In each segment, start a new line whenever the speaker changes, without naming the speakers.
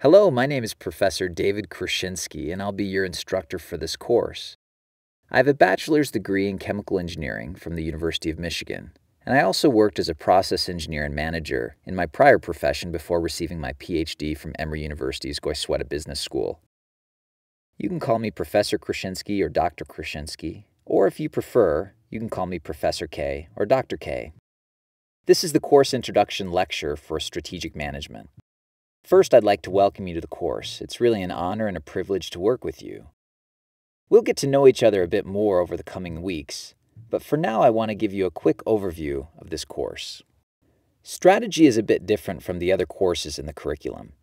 Hello, my name is Professor David Krasinski, and I'll be your instructor for this course. I have a bachelor's degree in chemical engineering from the University of Michigan, and I also worked as a process engineer and manager in my prior profession before receiving my PhD from Emory University's Goizueta Business School. You can call me Professor Krasinski or Dr. Krasinski, or if you prefer, you can call me Professor K or Dr. K. This is the course introduction lecture for strategic management. First, I'd like to welcome you to the course. It's really an honor and a privilege to work with you. We'll get to know each other a bit more over the coming weeks, but for now I want to give you a quick overview of this course. Strategy is a bit different from the other courses in the curriculum.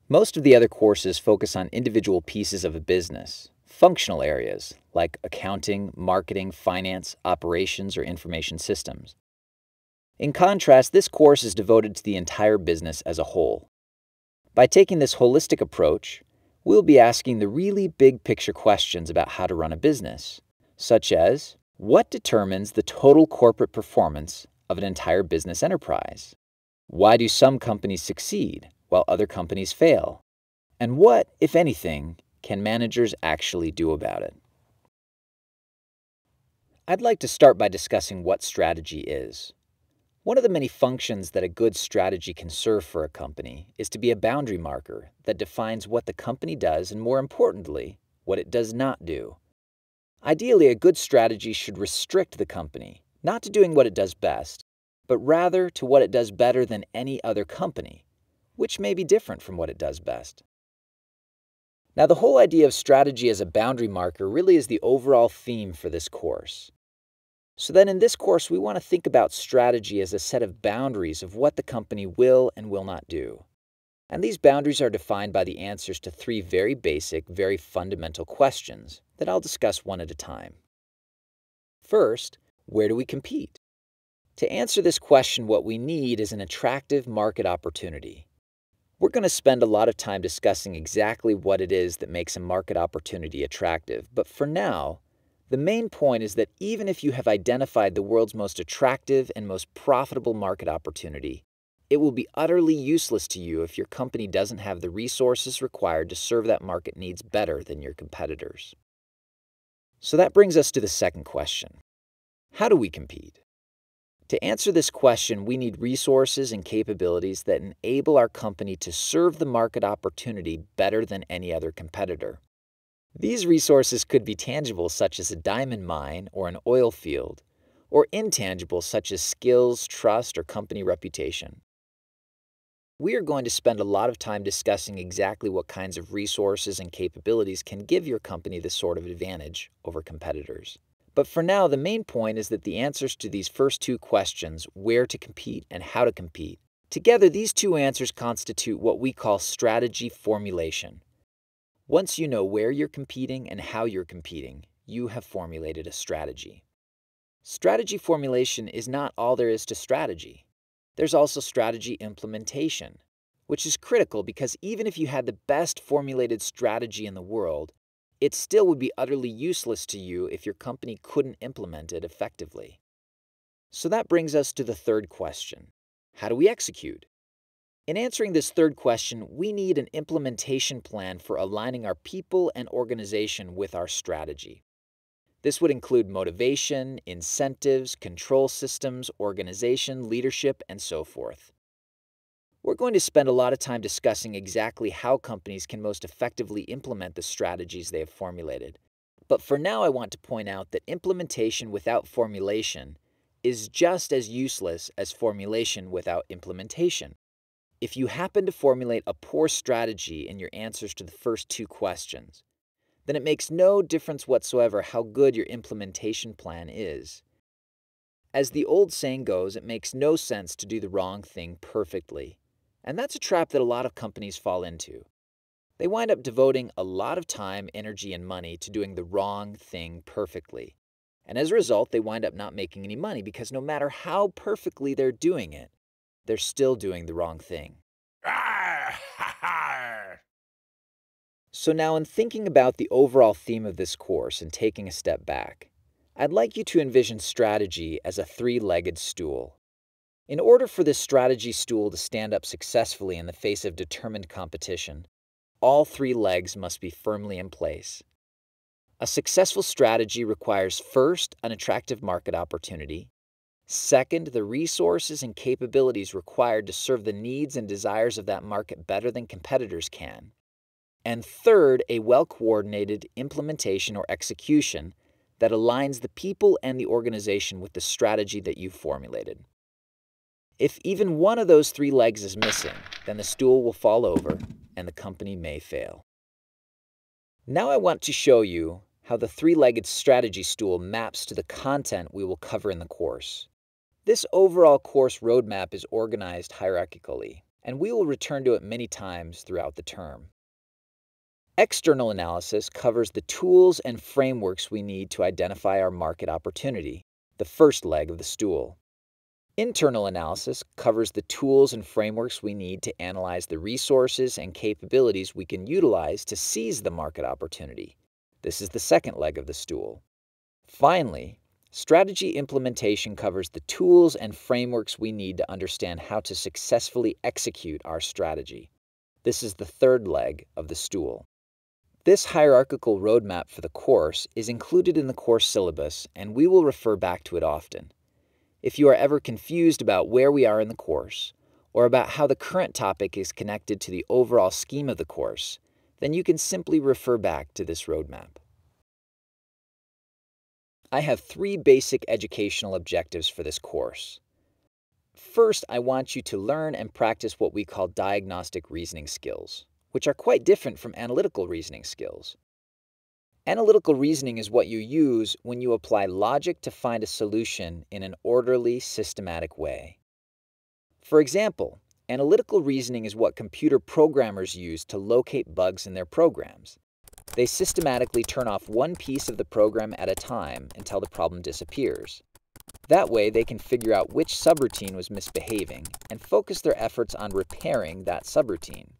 Most of the other courses focus on individual pieces of a business, functional areas like accounting, marketing, finance, operations, or information systems. In contrast, this course is devoted to the entire business as a whole. By taking this holistic approach, we'll be asking the really big picture questions about how to run a business, such as, what determines the total corporate performance of an entire business enterprise? Why do some companies succeed while other companies fail? And what, if anything, can managers actually do about it? I'd like to start by discussing what strategy is. One of the many functions that a good strategy can serve for a company is to be a boundary marker that defines what the company does and, more importantly, what it does not do. Ideally, a good strategy should restrict the company, not to doing what it does best, but rather to what it does better than any other company, which may be different from what it does best. Now, the whole idea of strategy as a boundary marker really is the overall theme for this course. So then in this course, we want to think about strategy as a set of boundaries of what the company will and will not do. And these boundaries are defined by the answers to three very basic, very fundamental questions that I'll discuss one at a time. First, where do we compete? To answer this question, what we need is an attractive market opportunity. We're going to spend a lot of time discussing exactly what it is that makes a market opportunity attractive, but for now, the main point is that even if you have identified the world's most attractive and most profitable market opportunity, it will be utterly useless to you if your company doesn't have the resources required to serve that market needs better than your competitors. So that brings us to the second question. How do we compete? To answer this question, we need resources and capabilities that enable our company to serve the market opportunity better than any other competitor. These resources could be tangible, such as a diamond mine or an oil field, or intangible, such as skills, trust, or company reputation. We are going to spend a lot of time discussing exactly what kinds of resources and capabilities can give your company this sort of advantage over competitors. But for now, the main point is that the answers to these first two questions, where to compete and how to compete, together these two answers constitute what we call strategy formulation. Once you know where you're competing and how you're competing, you have formulated a strategy. Strategy formulation is not all there is to strategy. There's also strategy implementation, which is critical because even if you had the best formulated strategy in the world, it still would be utterly useless to you if your company couldn't implement it effectively. So that brings us to the third question. How do we execute? In answering this third question, we need an implementation plan for aligning our people and organization with our strategy. This would include motivation, incentives, control systems, organization, leadership, and so forth. We're going to spend a lot of time discussing exactly how companies can most effectively implement the strategies they have formulated. But for now, I want to point out that implementation without formulation is just as useless as formulation without implementation. If you happen to formulate a poor strategy in your answers to the first two questions, then it makes no difference whatsoever how good your implementation plan is. As the old saying goes, it makes no sense to do the wrong thing perfectly. And that's a trap that a lot of companies fall into. They wind up devoting a lot of time, energy, and money to doing the wrong thing perfectly. And as a result, they wind up not making any money because no matter how perfectly they're doing it, they're still doing the wrong thing. So now, in thinking about the overall theme of this course and taking a step back, I'd like you to envision strategy as a three-legged stool. In order for this strategy stool to stand up successfully in the face of determined competition, all three legs must be firmly in place. A successful strategy requires first, an attractive market opportunity. Second, the resources and capabilities required to serve the needs and desires of that market better than competitors can. And third, a well-coordinated implementation or execution that aligns the people and the organization with the strategy that you've formulated. If even one of those three legs is missing, then the stool will fall over and the company may fail. Now I want to show you how the three-legged strategy stool maps to the content we will cover in the course. This overall course roadmap is organized hierarchically, and we will return to it many times throughout the term. External analysis covers the tools and frameworks we need to identify our market opportunity, the first leg of the stool. Internal analysis covers the tools and frameworks we need to analyze the resources and capabilities we can utilize to seize the market opportunity. This is the second leg of the stool. Finally, strategy implementation covers the tools and frameworks we need to understand how to successfully execute our strategy. This is the third leg of the stool. This hierarchical roadmap for the course is included in the course syllabus, and we will refer back to it often. If you are ever confused about where we are in the course, or about how the current topic is connected to the overall scheme of the course, then you can simply refer back to this roadmap. I have three basic educational objectives for this course. First, I want you to learn and practice what we call diagnostic reasoning skills, which are quite different from analytical reasoning skills. Analytical reasoning is what you use when you apply logic to find a solution in an orderly, systematic way. For example, analytical reasoning is what computer programmers use to locate bugs in their programs. They systematically turn off one piece of the program at a time until the problem disappears. That way, they can figure out which subroutine was misbehaving and focus their efforts on repairing that subroutine.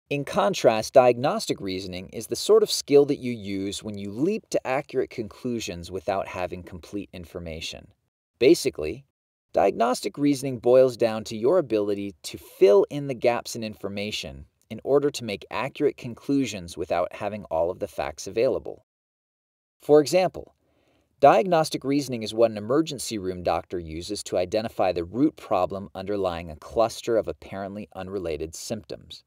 In contrast, diagnostic reasoning is the sort of skill that you use when you leap to accurate conclusions without having complete information. Basically, diagnostic reasoning boils down to your ability to fill in the gaps in information in order to make accurate conclusions without having all of the facts available. For example, diagnostic reasoning is what an emergency room doctor uses to identify the root problem underlying a cluster of apparently unrelated symptoms.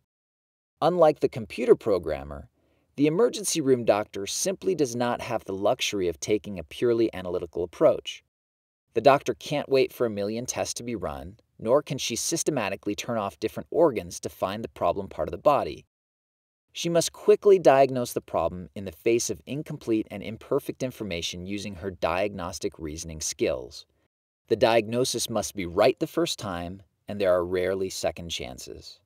Unlike the computer programmer, the emergency room doctor simply does not have the luxury of taking a purely analytical approach. The doctor can't wait for a million tests to be run, nor can she systematically turn off different organs to find the problem part of the body. She must quickly diagnose the problem in the face of incomplete and imperfect information using her diagnostic reasoning skills. The diagnosis must be right the first time, and there are rarely second chances.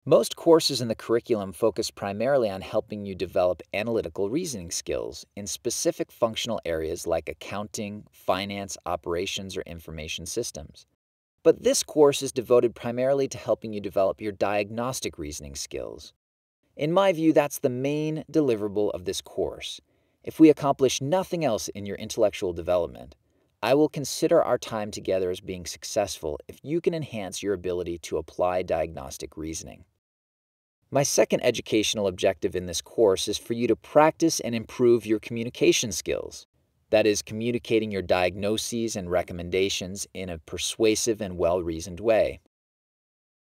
Most courses in the curriculum focus primarily on helping you develop analytical reasoning skills in specific functional areas like accounting, finance, operations, or information systems. But this course is devoted primarily to helping you develop your diagnostic reasoning skills. In my view, that's the main deliverable of this course. If we accomplish nothing else in your intellectual development, I will consider our time together as being successful if you can enhance your ability to apply diagnostic reasoning. My second educational objective in this course is for you to practice and improve your communication skills. That is, communicating your diagnoses and recommendations in a persuasive and well-reasoned way.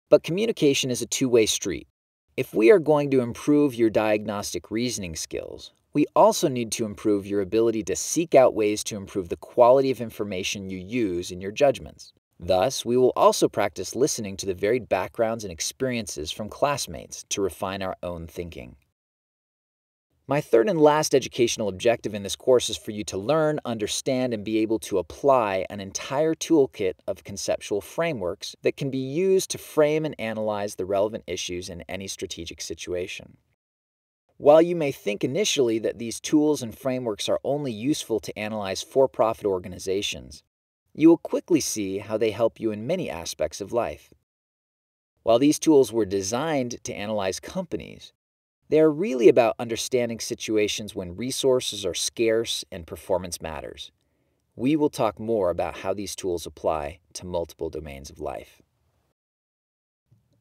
But communication is a two-way street. If we are going to improve your diagnostic reasoning skills, we also need to improve your ability to seek out ways to improve the quality of information you use in your judgments. Thus, we will also practice listening to the varied backgrounds and experiences from classmates to refine our own thinking. My third and last educational objective in this course is for you to learn, understand, and be able to apply an entire toolkit of conceptual frameworks that can be used to frame and analyze the relevant issues in any strategic situation. While you may think initially that these tools and frameworks are only useful to analyze for-profit organizations, you will quickly see how they help you in many aspects of life. While these tools were designed to analyze companies, they are really about understanding situations when resources are scarce and performance matters. We will talk more about how these tools apply to multiple domains of life.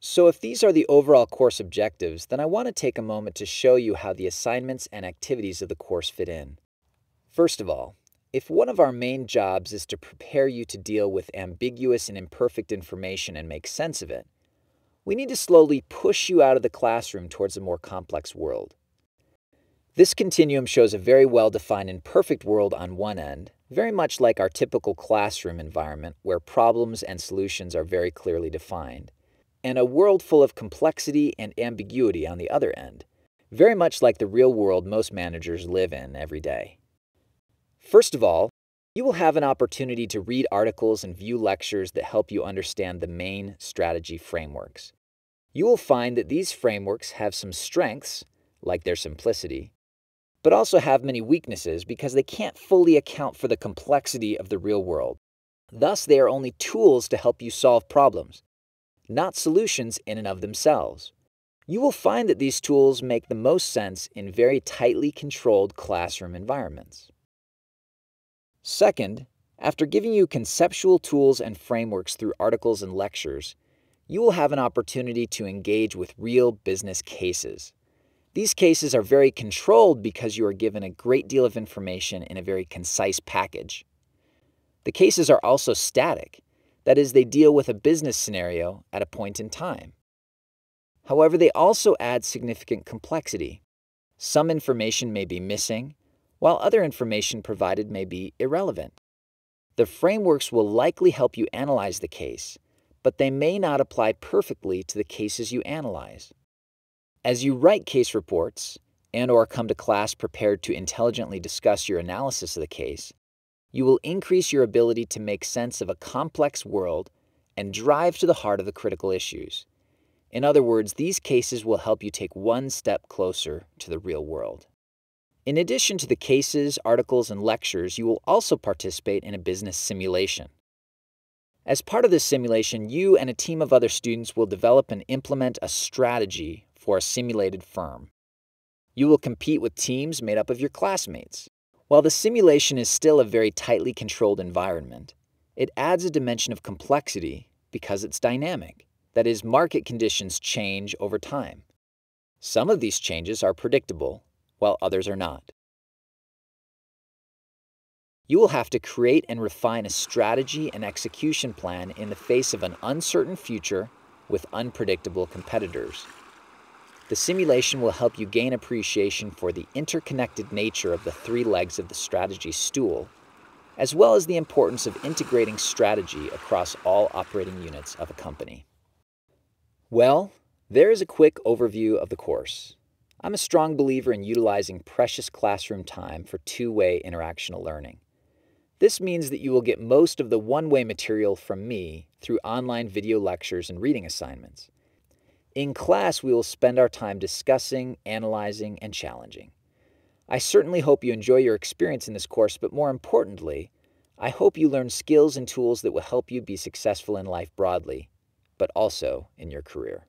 So if these are the overall course objectives, then I want to take a moment to show you how the assignments and activities of the course fit in. First of all, if one of our main jobs is to prepare you to deal with ambiguous and imperfect information and make sense of it, we need to slowly push you out of the classroom towards a more complex world. This continuum shows a very well-defined and perfect world on one end, very much like our typical classroom environment where problems and solutions are very clearly defined, and a world full of complexity and ambiguity on the other end, very much like the real world most managers live in every day. First of all, you will have an opportunity to read articles and view lectures that help you understand the main strategy frameworks. You will find that these frameworks have some strengths, like their simplicity, but also have many weaknesses because they can't fully account for the complexity of the real world. Thus, they are only tools to help you solve problems, not solutions in and of themselves. You will find that these tools make the most sense in very tightly controlled classroom environments. Second, after giving you conceptual tools and frameworks through articles and lectures, you will have an opportunity to engage with real business cases. These cases are very controlled because you are given a great deal of information in a very concise package. The cases are also static, that is, they deal with a business scenario at a point in time. However, they also add significant complexity. Some information may be missing, while other information provided may be irrelevant. The frameworks will likely help you analyze the case, but they may not apply perfectly to the cases you analyze. As you write case reports and/or come to class prepared to intelligently discuss your analysis of the case, you will increase your ability to make sense of a complex world and drive to the heart of the critical issues. In other words, these cases will help you take one step closer to the real world. In addition to the cases, articles, and lectures, you will also participate in a business simulation. As part of this simulation, you and a team of other students will develop and implement a strategy for a simulated firm. You will compete with teams made up of your classmates. While the simulation is still a very tightly controlled environment, it adds a dimension of complexity because it's dynamic. That is, market conditions change over time. Some of these changes are predictable, while others are not. You will have to create and refine a strategy and execution plan in the face of an uncertain future with unpredictable competitors. The simulation will help you gain appreciation for the interconnected nature of the three legs of the strategy stool, as well as the importance of integrating strategy across all operating units of a company. Well, there is a quick overview of the course. I'm a strong believer in utilizing precious classroom time for two-way interactional learning. This means that you will get most of the one-way material from me through online video lectures and reading assignments. In class, we will spend our time discussing, analyzing, and challenging. I certainly hope you enjoy your experience in this course, but more importantly, I hope you learn skills and tools that will help you be successful in life broadly, but also in your career.